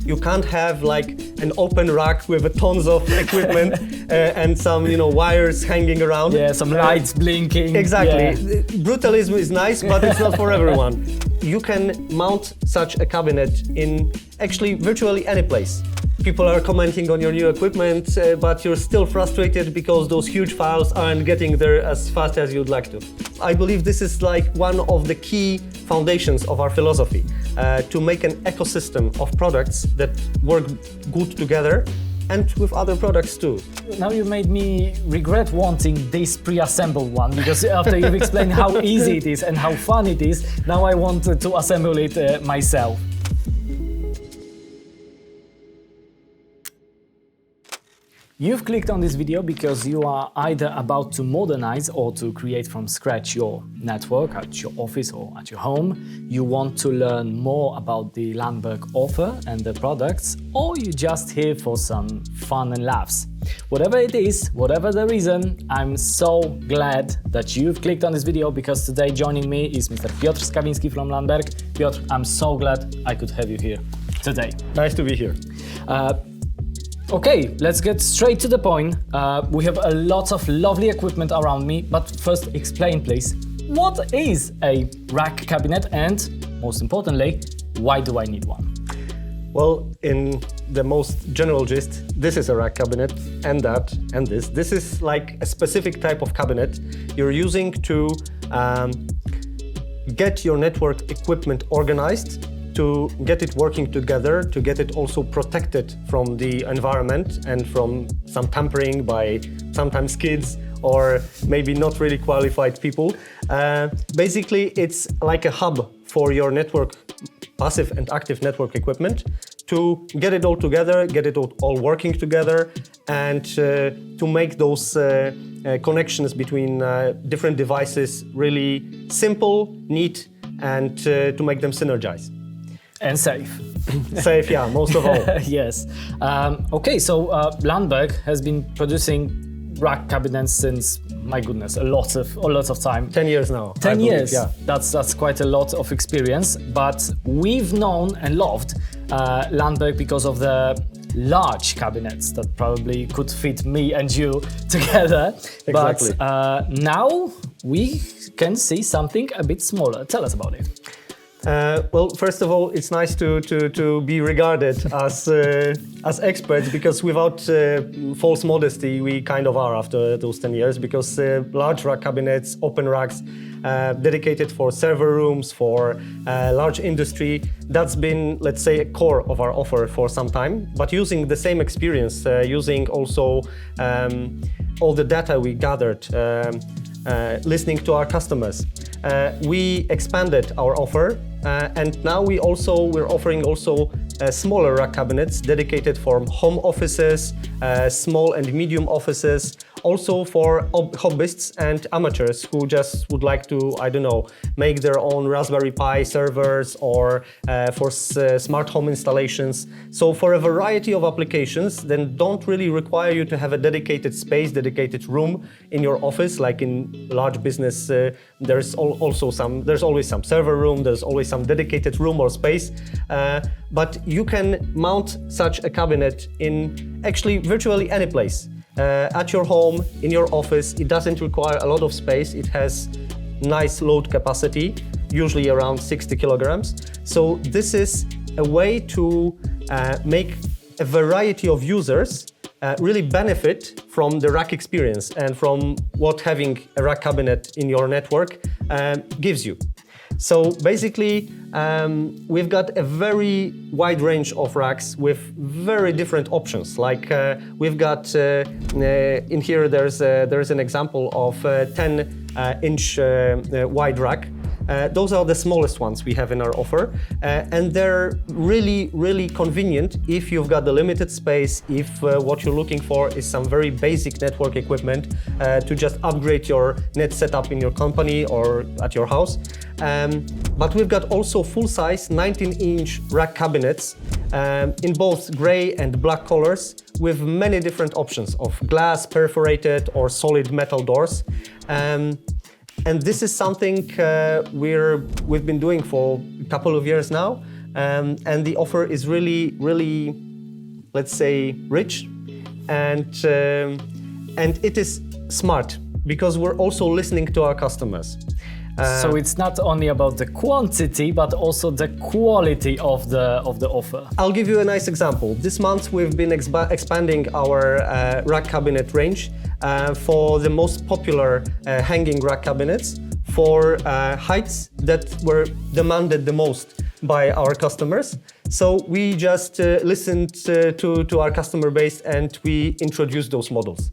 You can't have like an open rack with a tons of equipment and some, wires hanging around. Yeah, some lights blinking. Exactly. Yeah. Brutalism is nice, but it's not for everyone. You can mount such a cabinet in actually virtually any place. People are commenting on your new equipment, but you're still frustrated because those huge files aren't getting there as fast as you'd like to. I believe this is like one of the key foundations of our philosophy, to make an ecosystem of products that work good together and with other products too. Now you made me regret wanting this pre-assembled one, because after you've explained how easy it is and how fun it is, now I want to assemble it myself. You've clicked on this video because you are either about to modernize or to create from scratch your network at your office or at your home. You want to learn more about the Lanberg offer and the products, or you're just here for some fun and laughs. Whatever it is, whatever the reason, I'm so glad that you've clicked on this video, because today joining me is Mr. Piotr Skawiński from Lanberg. Piotr, I'm so glad I could have you here today. Nice to be here. Okay, let's get straight to the point. We have a lot of lovely equipment around me, but first explain please, what is a rack cabinet, and most importantly, why do I need one? Well, in the most general gist, this is a rack cabinet, and that, and this. This is like a specific type of cabinet you're using to get your network equipment organized, to get it working together, to get it also protected from the environment and from some tampering by sometimes kids or maybe not really qualified people. Basically, it's like a hub for your network, passive and active network equipment, to get it all together, get it all working together, and to make those connections between different devices really simple, neat, and to make them synergize. And safe. Safe, yeah, most of all. Yes. Okay, so Lanberg has been producing rack cabinets since, my goodness, a lot of time. 10 years now. 10 years. Yeah. That's quite a lot of experience. But we've known and loved Lanberg because of the large cabinets that probably could fit me and you together. Exactly. But now we can see something a bit smaller. Tell us about it. Well, first of all, it's nice to be regarded as experts, because without false modesty, we kind of are after those 10 years, because large rack cabinets, open racks, dedicated for server rooms, for large industry, that's been, let's say, a core of our offer for some time. But using the same experience, using also all the data we gathered, listening to our customers, we expanded our offer, and now we're offering also smaller rack cabinets dedicated for home offices, small and medium offices, also for hobbyists and amateurs who just would like to, I don't know, make their own Raspberry Pi servers, or for smart home installations. So for a variety of applications that don't really require you to have a dedicated space, dedicated room in your office, like in large business, there's always some server room, there's always some dedicated room or space. But you can mount such a cabinet in actually virtually any place. At your home, in your office. It doesn't require a lot of space. It has nice load capacity, usually around 60 kilograms. So this is a way to make a variety of users really benefit from the rack experience and from what having a rack cabinet in your network gives you. So basically, we've got a very wide range of racks with very different options. Like we've got in here, there's an example of 10-inch wide rack. Those are the smallest ones we have in our offer, and they're really, really convenient if you've got the limited space, if what you're looking for is some very basic network equipment to just upgrade your net setup in your company or at your house. But we've got also full-size 19-inch rack cabinets in both gray and black colors, with many different options of glass, perforated or solid metal doors. And this is something we've been doing for a couple of years now. and the offer is really, really, let's say, rich, and it is smart because we're also listening to our customers. So it's not only about the quantity, but also the quality of the offer. I'll give you a nice example. This month we've been expanding our rack cabinet range for the most popular hanging rack cabinets for heights that were demanded the most by our customers. So we just listened to our customer base and we introduced those models.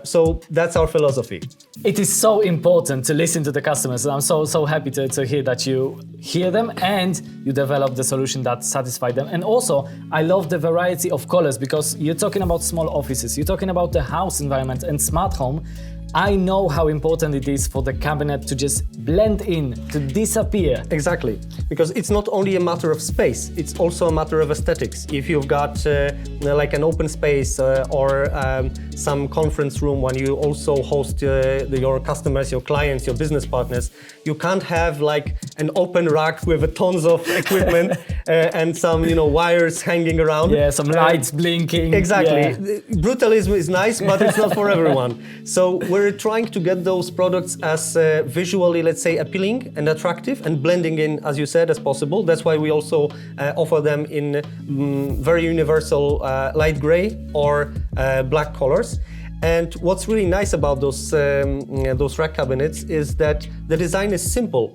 So that's our philosophy. It is so important to listen to the customers, and I'm so happy to hear that you hear them and you develop the solution that satisfies them. And also, I love the variety of colors because you're talking about small offices, you're talking about the house environment and smart home. I know how important it is for the cabinet to just blend in, to disappear. Exactly, because it's not only a matter of space, it's also a matter of aesthetics. If you've got like an open space or some conference room when you also host your customers, your clients, your business partners, you can't have like an open rack with tons of equipment and some wires hanging around. Yeah, some lights blinking. Exactly. Yeah. Brutalism is nice, but it's not for everyone. So we're trying to get those products as visually, let's say, appealing and attractive and blending in, as you said, as possible. That's why we also offer them in very universal light gray or black colors. And what's really nice about those rack cabinets is that the design is simple,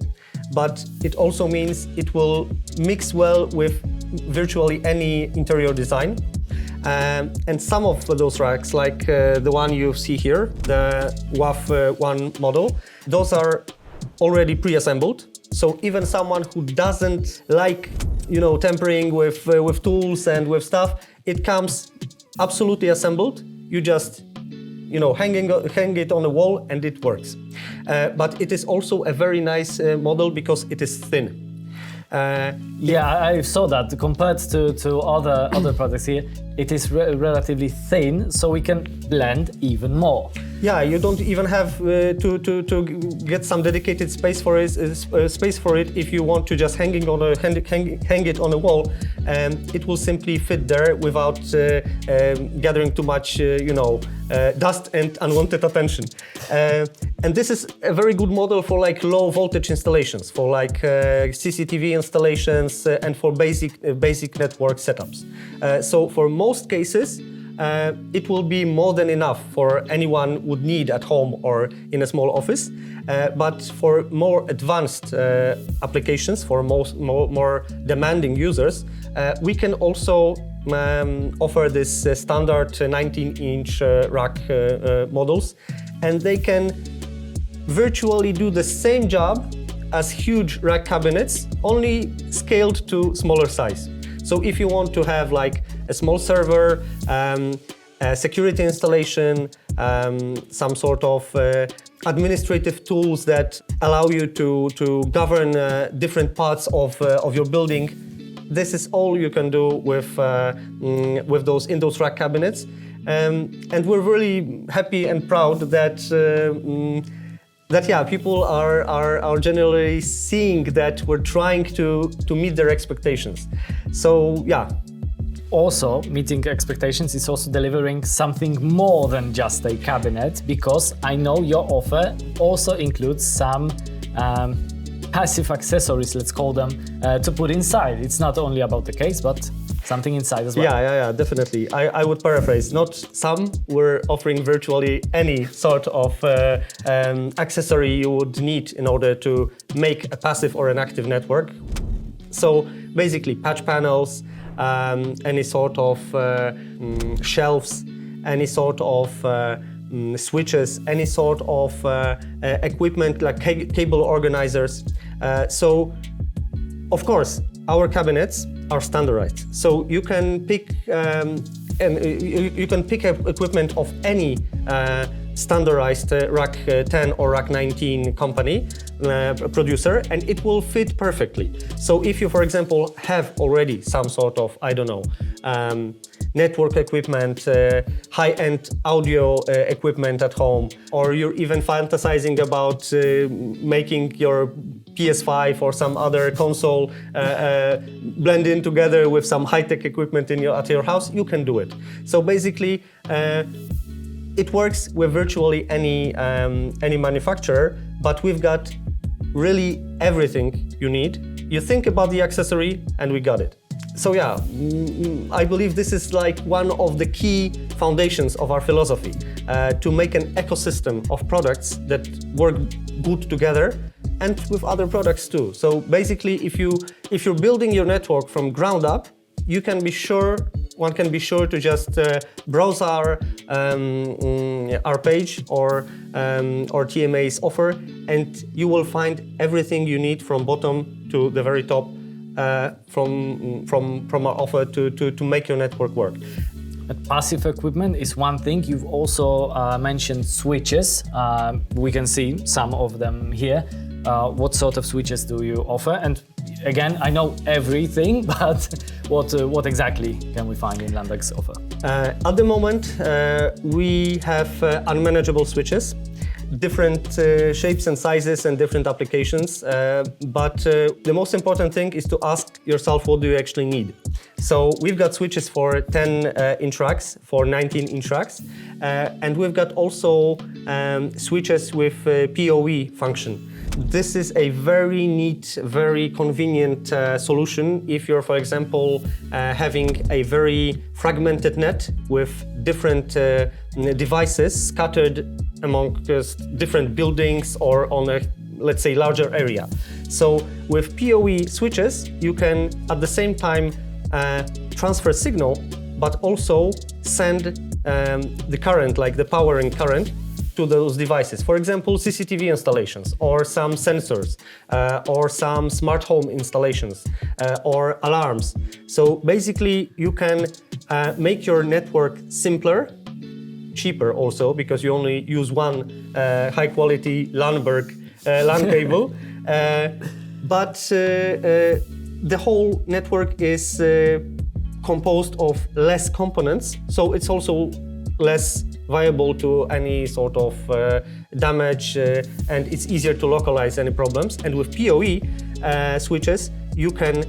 but it also means it will mix well with virtually any interior design. And some of those racks, like the one you see here, the WAF1 model, those are already pre-assembled. So even someone who doesn't like, tampering with tools and with stuff, it comes absolutely assembled. You just hang it on the wall and it works. But it is also a very nice model because it is thin. Yeah, I saw that. Compared to other products here, it is relatively thin, so we can blend even more. Yeah, you don't even have to get some dedicated space for it. If you want to just hang it on a wall, and it will simply fit there without gathering too much, dust and unwanted attention. And this is a very good model for like low voltage installations, for like CCTV installations and for basic network setups. So for most cases, it will be more than enough for anyone would need at home or in a small office. But for more advanced applications, for more demanding users, we can also offer this standard 19-inch rack models, and they can virtually do the same job as huge rack cabinets, only scaled to smaller size. So if you want to have like a small server, a security installation, some sort of administrative tools that allow you to govern different parts of your building, this is all you can do with those rack cabinets. And we're really happy and proud that people are generally seeing that we're trying to meet their expectations. So yeah. Also, meeting expectations is also delivering something more than just a cabinet, because I know your offer also includes some passive accessories, let's call them, to put inside. It's not only about the case, but something inside as well. Yeah, definitely. I would paraphrase. Not some, we're offering virtually any sort of accessory you would need in order to make a passive or an active network. So basically patch panels, any sort of shelves, any sort of switches, any sort of equipment like cable organizers. So of course, our cabinets are standardized. So you can pick equipment of any standardized rack 10 or rack 19 company producer, and it will fit perfectly. So if you, for example, have already some sort of, network equipment, high-end audio equipment at home, or you're even fantasizing about making your PS5 or some other console blend in together with some high-tech equipment at your house, you can do it. So basically, it works with virtually any manufacturer, but we've got really everything you need. You think about the accessory and we got it. So yeah, I believe this is like one of the key foundations of our philosophy, to make an ecosystem of products that work good together and with other products too. So basically, if you're building your network from ground up, one can be sure to just browse our page or TME's offer, and you will find everything you need from bottom to the very top from our offer to make your network work. But passive equipment is one thing. You've also mentioned switches. We can see some of them here. What sort of switches do you offer? And again, I know everything, but what exactly can we find in Lanberg's offer? At the moment, we have unmanageable switches, different shapes and sizes and different applications. But the most important thing is to ask yourself, what do you actually need? So we've got switches for 10-inch racks, for 19-inch racks, and we've got also switches with PoE function. This is a very neat, very convenient solution if you're, for example, having a very fragmented net with different devices scattered among different buildings or on a, let's say, larger area. So with PoE switches, you can at the same time transfer signal, but also send the current, like the powering current, to those devices. For example, CCTV installations, or some sensors, or some smart home installations, or alarms. So basically, you can make your network simpler, cheaper also, because you only use one high-quality Lanberg LAN cable. But the whole network is composed of less components, so it's also less viable to any sort of damage, and it's easier to localize any problems. And with PoE switches, you can,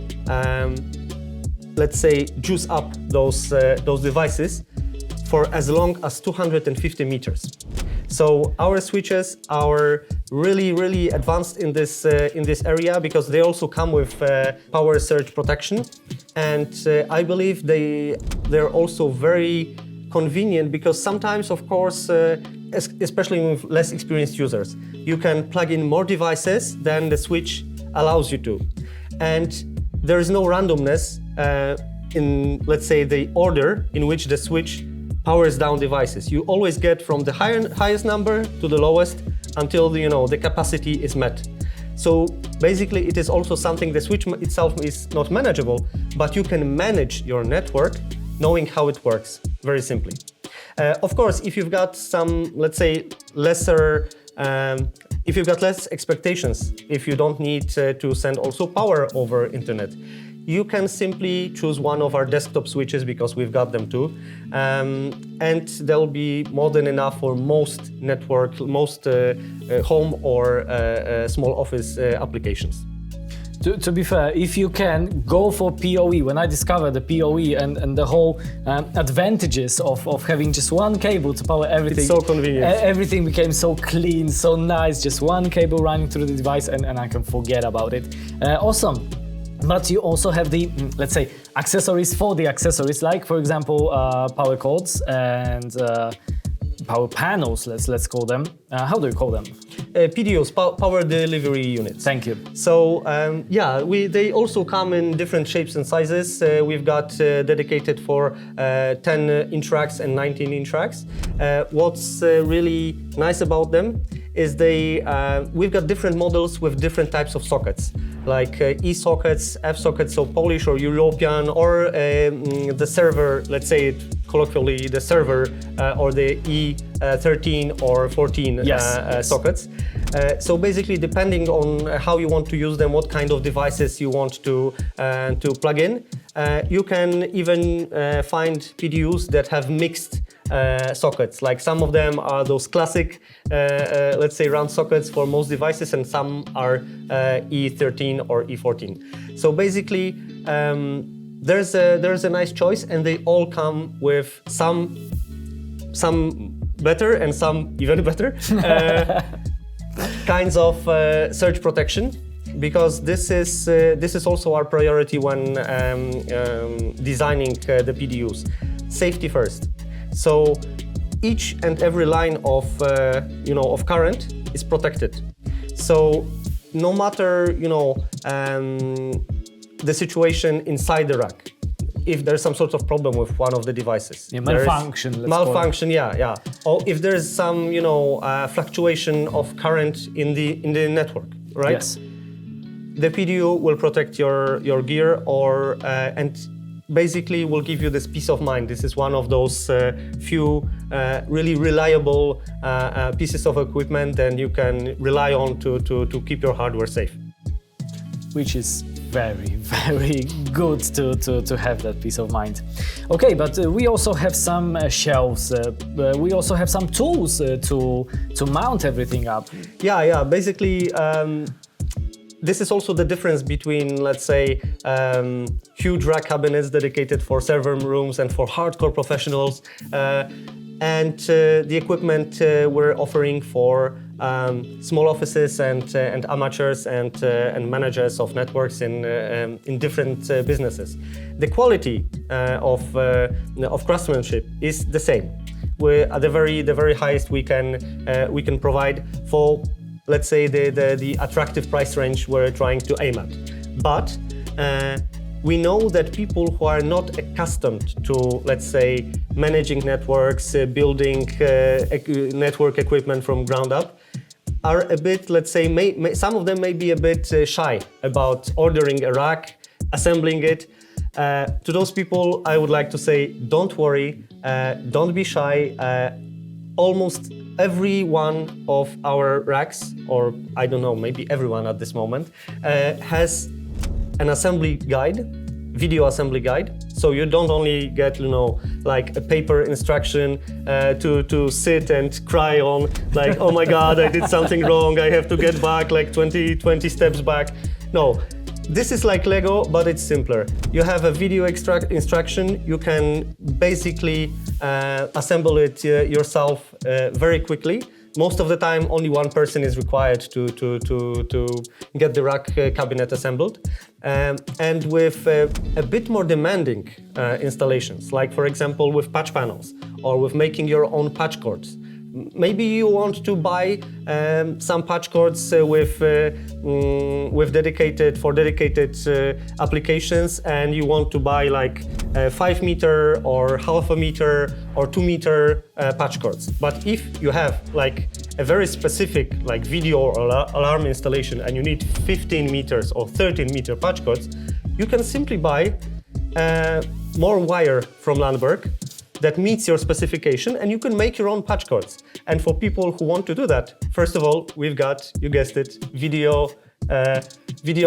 let's say, juice up those devices for as long as 250 meters. So our switches are really, really advanced in this area, because they also come with power surge protection, and I believe they're also very convenient, because sometimes, of course, especially with less experienced users, you can plug in more devices than the switch allows you to. And there is no randomness in, let's say, the order in which the switch powers down devices. You always get from the highest number to the lowest until the capacity is met. So basically, it is also something, the switch itself is not manageable, but you can manage your network knowing how it works, very simply. Of course, if you've got some, let's say, lesser, if you've got less expectations, if you don't need to send also power over internet, you can simply choose one of our desktop switches, because we've got them too, and they'll be more than enough for most network, most home or small office applications. To be fair, if you can, go for PoE. When I discovered the PoE and the whole advantages of having just one cable to power everything. It's so convenient. Everything became so clean, so nice, just one cable running through the device, and I can forget about it. Awesome. But you also have the, let's say, accessories for the accessories, like, for example, power cords and power panels, let's call them. How do you call them? PDUs, power delivery units. Thank you. So yeah, they also come in different shapes and sizes. We've got dedicated for 10-inch racks and 19-inch racks. What's really nice about them is we've got different models with different types of sockets, like E sockets, F sockets, so Polish or European, or the server, let's say, colloquially the server or the E13 or 14 Yes. sockets. So basically, depending on how you want to use them, what kind of devices you want to plug in, you can even find PDUs that have mixed sockets. Like some of them are those classic, let's say, round sockets for most devices, and some are E13 or E14. So basically, there's a nice choice, and they all come with some better and some even better kinds of surge protection, because this is also our priority when designing the PDUs. Safety first. So each and every line of of current is protected. So no matter the situation inside the rack, if there's some sort of problem with one of the devices, malfunction. Yeah. Or if there's some fluctuation of current in the network, right? Yes. The PDU will protect your gear, and basically will give you this peace of mind. This is one of those few really reliable pieces of equipment that you can rely on to keep your hardware safe. Which is very, very good to have that peace of mind. Okay, but we also have some shelves. We also have some tools to mount everything up. Yeah. Basically, this is also the difference between, let's say, huge rack cabinets dedicated for server rooms and for hardcore professionals, and the equipment we're offering for small offices and amateurs and managers of networks in different businesses. The quality of craftsmanship is the same. We're at the very highest we can provide for, let's say, the attractive price range we're trying to aim at. But we know that people who are not accustomed to, let's say, managing networks, building network equipment from ground up, are a bit, let's say, some of them may be a bit shy about ordering a rack, assembling it. To those people, I would like to say, don't worry, don't be shy. Almost every one of our racks, or I don't know, maybe everyone at this moment, has an assembly guide, video assembly guide. So you don't only get, like a paper instruction to sit and cry on, like, oh my God, I did something wrong, I have to get back like 20 steps back. No, this is like Lego, but it's simpler. You have a video instruction, you can basically assemble it yourself very quickly. Most of the time, only one person is required to get the rack cabinet assembled. And with a bit more demanding installations, like for example with patch panels or with making your own patch cords. Maybe you want to buy some patch cords with dedicated applications, and you want to buy like 5 meter or half a meter or 2 meter patch cords. But if you have like a very specific like video or alarm installation and you need 15 meters or 13 meter patch cords, you can simply buy more wire from Lanberg that meets your specification, and you can make your own patch cords. And for people who want to do that, first of all, we've got, you guessed it, video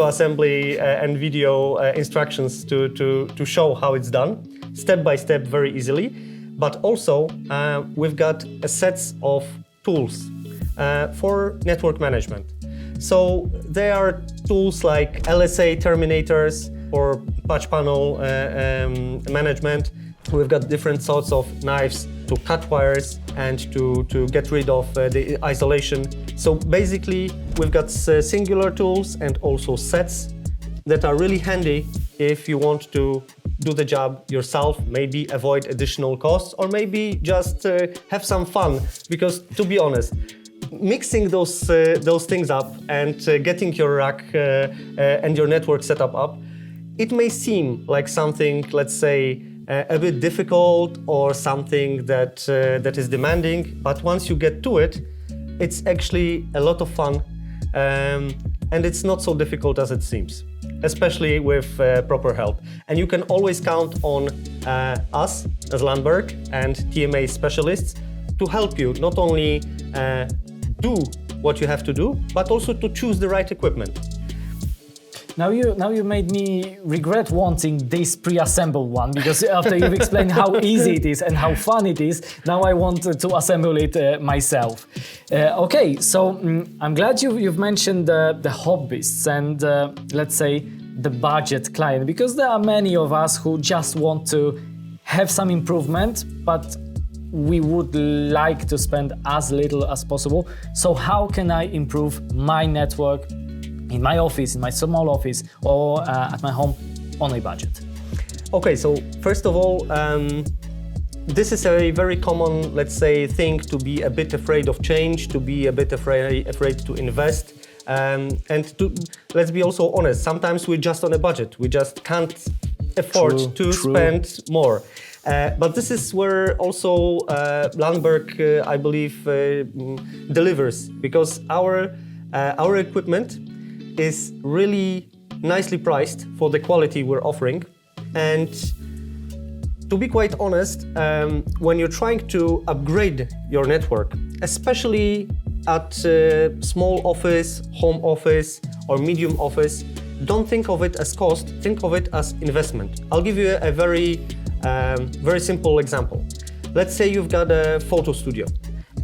assembly and video instructions to show how it's done, step by step, very easily. But also, we've got a set of tools for network management. So there are tools like LSA terminators or patch panel management. We've got different sorts of knives to cut wires and to get rid of the isolation. So basically, we've got singular tools and also sets that are really handy if you want to do the job yourself, maybe avoid additional costs, or maybe just have some fun. Because to be honest, mixing those things up and getting your rack and your network setup up, it may seem like something, let's say, a bit difficult or something that is demanding, but once you get to it, it's actually a lot of fun, and it's not so difficult as it seems. especially with proper help. And you can always count on us as Lanberg and TME specialists to help you not only do what you have to do, but also to choose the right equipment. Now you made me regret wanting this pre-assembled one, because after you've explained how easy it is and how fun it is, now I want to assemble it myself. Okay, so I'm glad you've mentioned the hobbyists and let's say the budget client, because there are many of us who just want to have some improvement, but we would like to spend as little as possible. So how can I improve my network in my office, in my small office, or at my home on a budget? Okay, so first of all, this is a very common, let's say, thing to be a bit afraid of change, to be a bit afraid to invest. And let's be also honest, sometimes we're just on a budget. We just can't afford to spend more. But this is where also Lanberg, I believe, delivers, because our equipment is really nicely priced for the quality we're offering. And to be quite honest, when you're trying to upgrade your network, especially at small office, home office, or medium office, don't think of it as cost, think of it as investment. I'll give you a very simple example. Let's say you've got a photo studio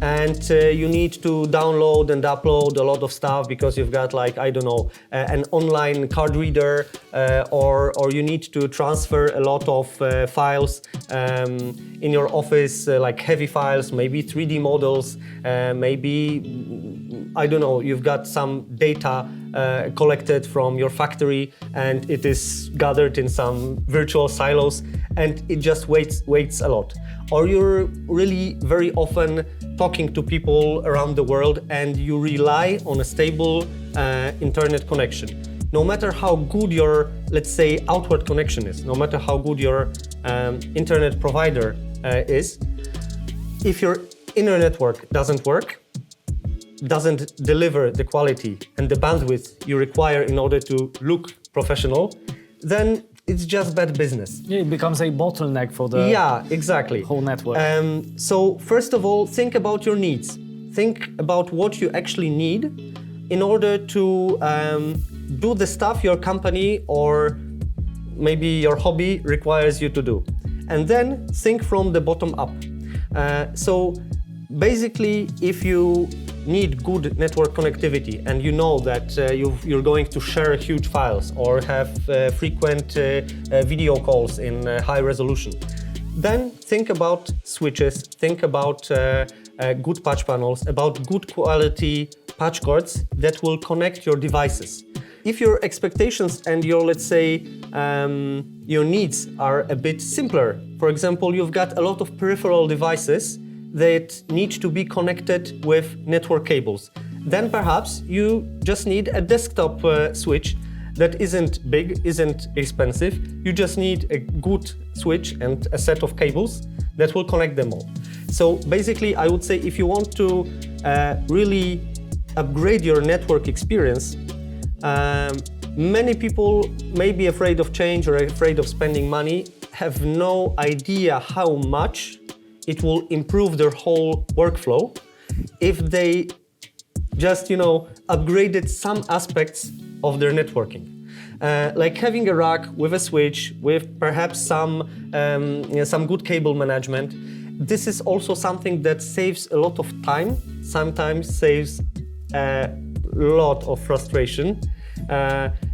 and you need to download and upload a lot of stuff because you've got, like, I don't know, an online card reader, or you need to transfer a lot of files in your office, like heavy files, maybe 3D models, maybe, I don't know, you've got some data collected from your factory and it is gathered in some virtual silos and it just weighs a lot. Or you're really very often talking to people around the world and you rely on a stable internet connection. No matter how good your, let's say, outward connection is, no matter how good your internet provider is, if your inner network doesn't work, doesn't deliver the quality and the bandwidth you require in order to look professional, then it's just bad business. Yeah, it becomes a bottleneck for the whole network. So first of all, think about your needs. Think about what you actually need in order to do the stuff your company or maybe your hobby requires you to do. And then think from the bottom up. So basically, if you need good network connectivity and you know that you're going to share huge files or have frequent video calls in high resolution, then think about switches, think about good patch panels, about good quality patch cards that will connect your devices. If your expectations and your, let's say, your needs are a bit simpler, for example, you've got a lot of peripheral devices that need to be connected with network cables, then perhaps you just need a desktop switch that isn't big, isn't expensive. You just need a good switch and a set of cables that will connect them all. So basically, I would say if you want to really upgrade your network experience, many people may be afraid of change or afraid of spending money, have no idea how much it will improve their whole workflow if they just, upgraded some aspects of their networking. Like having a rack with a switch, with perhaps some good cable management. This is also something that saves a lot of time, sometimes saves a lot of frustration.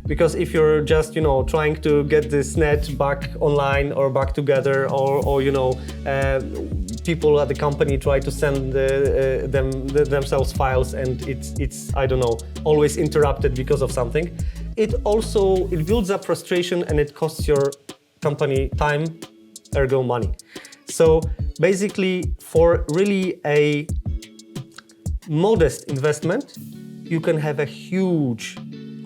Because if you're just, trying to get this net back online or back together, or people at the company try to send themselves files and it's I don't know, always interrupted because of something. It builds up frustration and it costs your company time, ergo money. So basically, for really a modest investment, you can have a huge,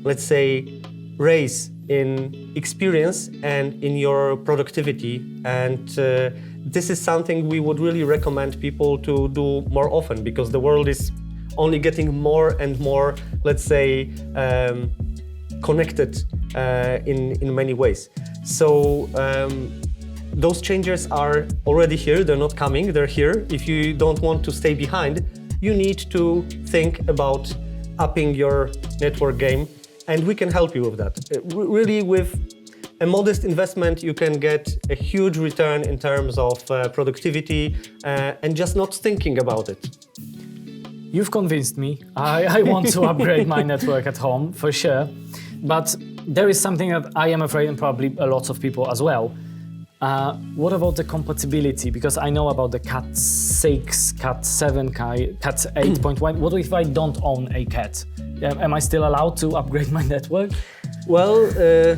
let's say, raise in experience and in your productivity. And this is something we would really recommend people to do more often, because the world is only getting more and more, let's say, connected in many ways. So those changes are already here, they're not coming, they're here. If you don't want to stay behind, you need to think about upping your network game, and we can help you with that. Really, with a modest investment, you can get a huge return in terms of productivity and just not thinking about it. You've convinced me. I want to upgrade my network at home, for sure. But there is something that I am afraid, and probably a lot of people as well. What about the compatibility? Because I know about the Cat 6, Cat 7, Cat 8.1. What if I don't own a Cat? Am I still allowed to upgrade my network? Well,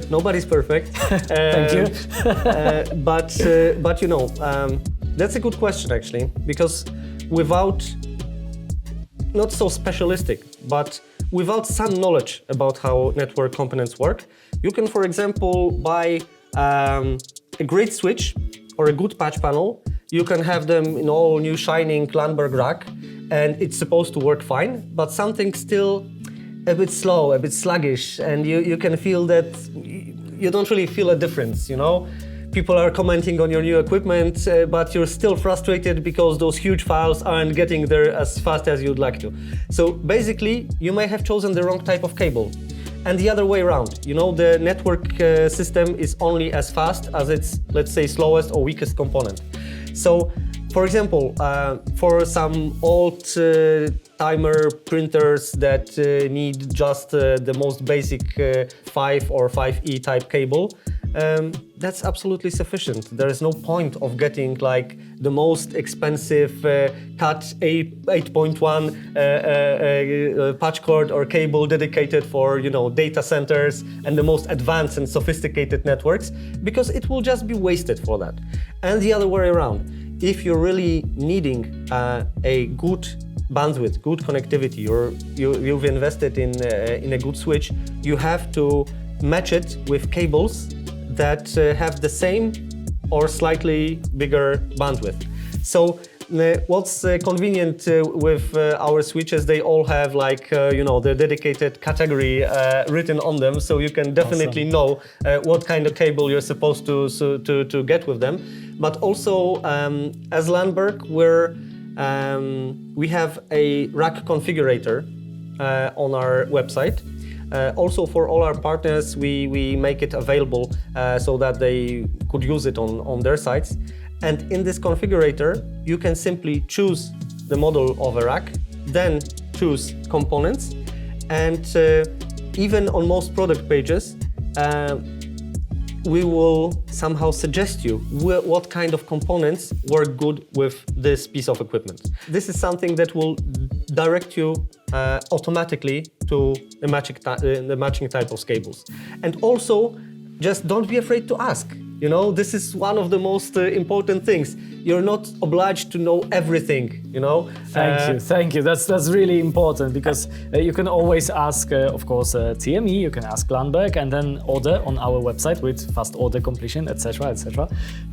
nobody's perfect. Thank you. But you know, that's a good question actually, because without, not so specialistic, but without some knowledge about how network components work, you can, for example, buy a great switch or a good patch panel. You can have them in all new shining Lanberg rack, and it's supposed to work fine, but something's still a bit slow, a bit sluggish, and you can feel that you don't really feel a difference, you know? People are commenting on your new equipment, but you're still frustrated because those huge files aren't getting there as fast as you'd like to. So basically, you may have chosen the wrong type of cable. And the other way around, you know, the network system is only as fast as its, let's say, slowest or weakest component. So, for example, for some old timer printers that need just the most basic 5 or 5E type cable, that's absolutely sufficient. There is no point of getting like the most expensive Cat 8.1 patch cord or cable dedicated for, you know, data centers and the most advanced and sophisticated networks, because it will just be wasted for that. And the other way around, if you're really needing a good bandwidth, good connectivity, you've invested in a good switch, you have to match it with cables that have the same or slightly bigger bandwidth. So what's convenient with our switches, they all have like, you know, the dedicated category written on them, so you can definitely know what kind of cable you're supposed to get with them. But also, as Lanberg, we have a rack configurator on our website. Also, for all our partners, we make it available so that they could use it on their sites. And in this configurator, you can simply choose the model of a rack, then choose components, and even on most product pages, we will somehow suggest you what kind of components work good with this piece of equipment. This is something that will direct you automatically to the matching type of cables. And also, just don't be afraid to ask. You know, this is one of the most important things. You're not obliged to know everything, you know. Thank you. That's really important, because you can always ask, of course, TME. You can ask Lanberg, and then order on our website with fast order completion, etc., etc.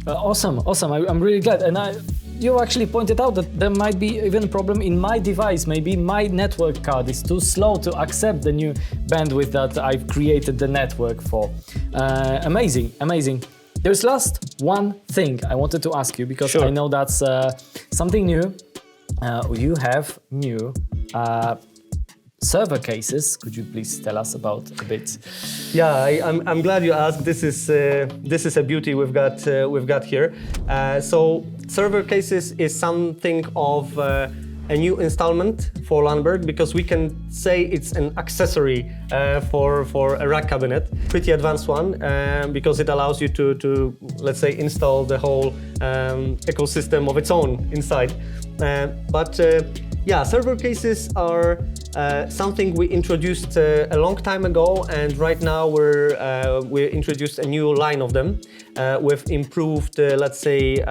Awesome. I'm really glad. And you actually pointed out that there might be even a problem in my device. Maybe my network card is too slow to accept the new bandwidth that I've created the network for. Amazing. There's last one thing I wanted to ask you, because I know that's something new. You have new server cases. Could you please tell us about a bit? Yeah, I'm glad you asked. This is a beauty we've got here. So server cases is something of a new installment for Lanberg, because we can say it's an accessory for a rack cabinet. Pretty advanced one, because it allows you to let's say, install the whole ecosystem of its own inside. Yeah, server cases are something we introduced a long time ago, and right now we introduced a new line of them with improved, let's say,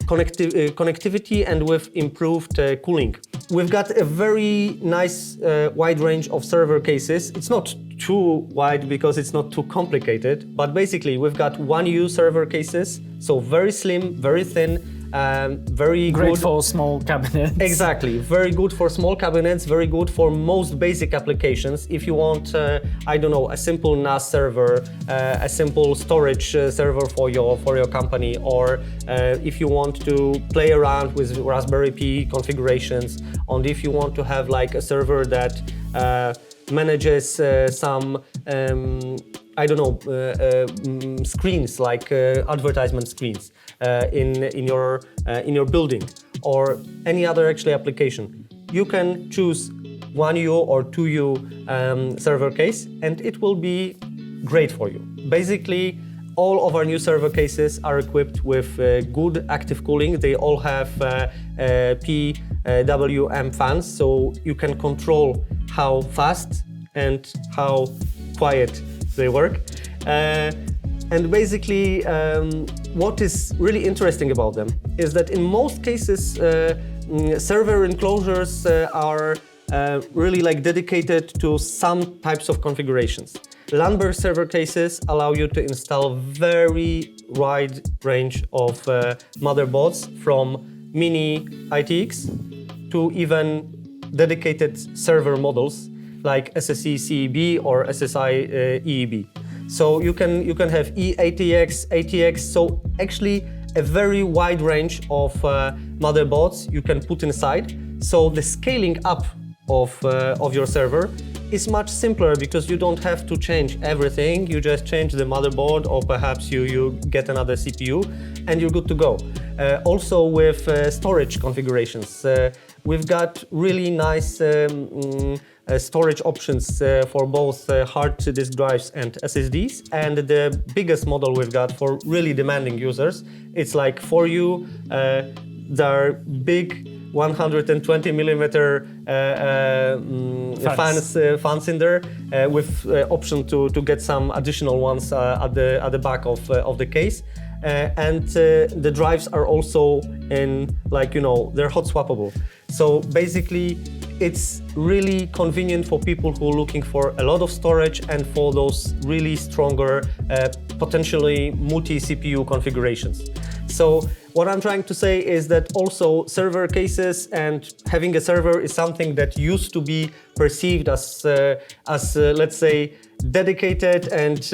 connectivity and with improved cooling. We've got a very nice wide range of server cases. It's not too wide because it's not too complicated, but basically we've got 1U server cases, so very slim, very thin, very Great good for small cabinets. Exactly, very good for small cabinets, very good for most basic applications. If you want, I don't know, a simple NAS server, a simple storage server for your company, or if you want to play around with Raspberry Pi configurations, and if you want to have like a server that manages some I don't know screens like advertisement screens in your building, or any other actually application, you can choose 1U or 2U server case, and it will be great for you. Basically, all of our new server cases are equipped with good active cooling. They all have PWM fans, so you can control how fast and how quiet they work. And basically, what is really interesting about them is that in most cases, server enclosures are really like dedicated to some types of configurations. Lanberg server cases allow you to install very wide range of motherboards, from mini ITX to even dedicated server models like SSE CEB or SSI EEB. So you can have eATX, ATX, so actually a very wide range of motherboards you can put inside. So the scaling up of your server is much simpler, because you don't have to change everything. You just change the motherboard, or perhaps you get another CPU, and you're good to go. Also with storage configurations, we've got really nice storage options for both hard disk drives and SSDs. And the biggest model we've got for really demanding users, it's like 4U. They're big 120 millimeter fans in there, with option to get some additional ones at the back of the case. And the drives are also in, like, you know, they're hot swappable. So basically, it's really convenient for people who are looking for a lot of storage and for those really stronger, potentially multi-CPU configurations. So what I'm trying to say is that also server cases and having a server is something that used to be perceived as let's say, dedicated and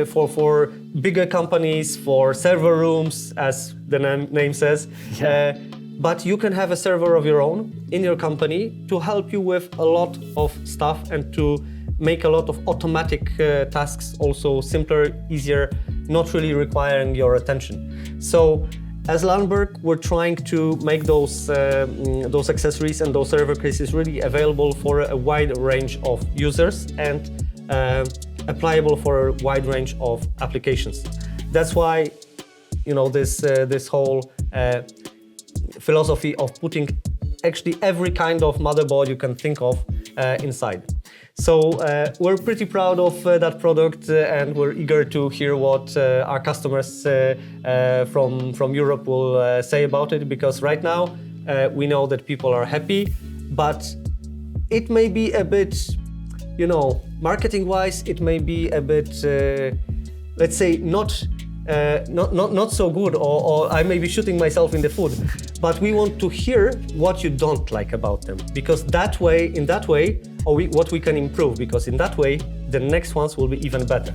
for bigger companies, for server rooms, as the name says. Yeah. But you can have a server of your own in your company to help you with a lot of stuff and to make a lot of automatic tasks also simpler, easier, not really requiring your attention. So as Lanberg, we're trying to make those accessories and those server cases really available for a wide range of users and applicable for a wide range of applications. That's why, you know, this whole philosophy of putting actually every kind of motherboard you can think of inside. So we're pretty proud of that product, and we're eager to hear what our customers from Europe will say about it, because right now we know that people are happy, but it may be a bit, you know, marketing-wise, it may be a bit, let's say, not so good, or I may be shooting myself in the foot. But we want to hear what you don't like about them, because in that way, what we can improve, because in that way, the next ones will be even better.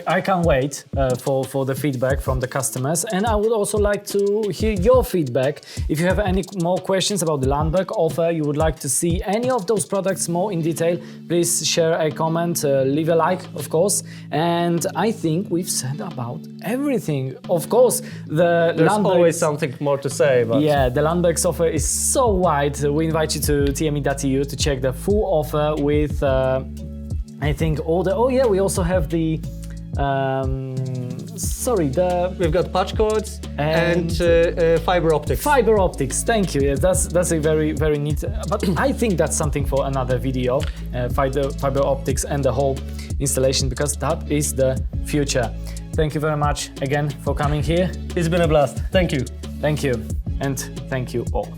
I can't wait for the feedback from the customers, and I would also like to hear your feedback. If you have any more questions about the Lanberg offer, you would like to see any of those products more in detail, please share a comment, leave a like, of course. And I think we've said about everything. Of course, there's always something more to say. But yeah, the Lanberg offer is so wide. We invite you to tme.eu to check the full offer with, I think, all the. Oh yeah, we also have the. We've got patch cords and fiber optics. Fiber optics, thank you. Yes, that's a very, very neat. But I think that's something for another video. Fiber optics and the whole installation, because that is the future. Thank you very much again for coming here. It's been a blast. Thank you. Thank you, and thank you all.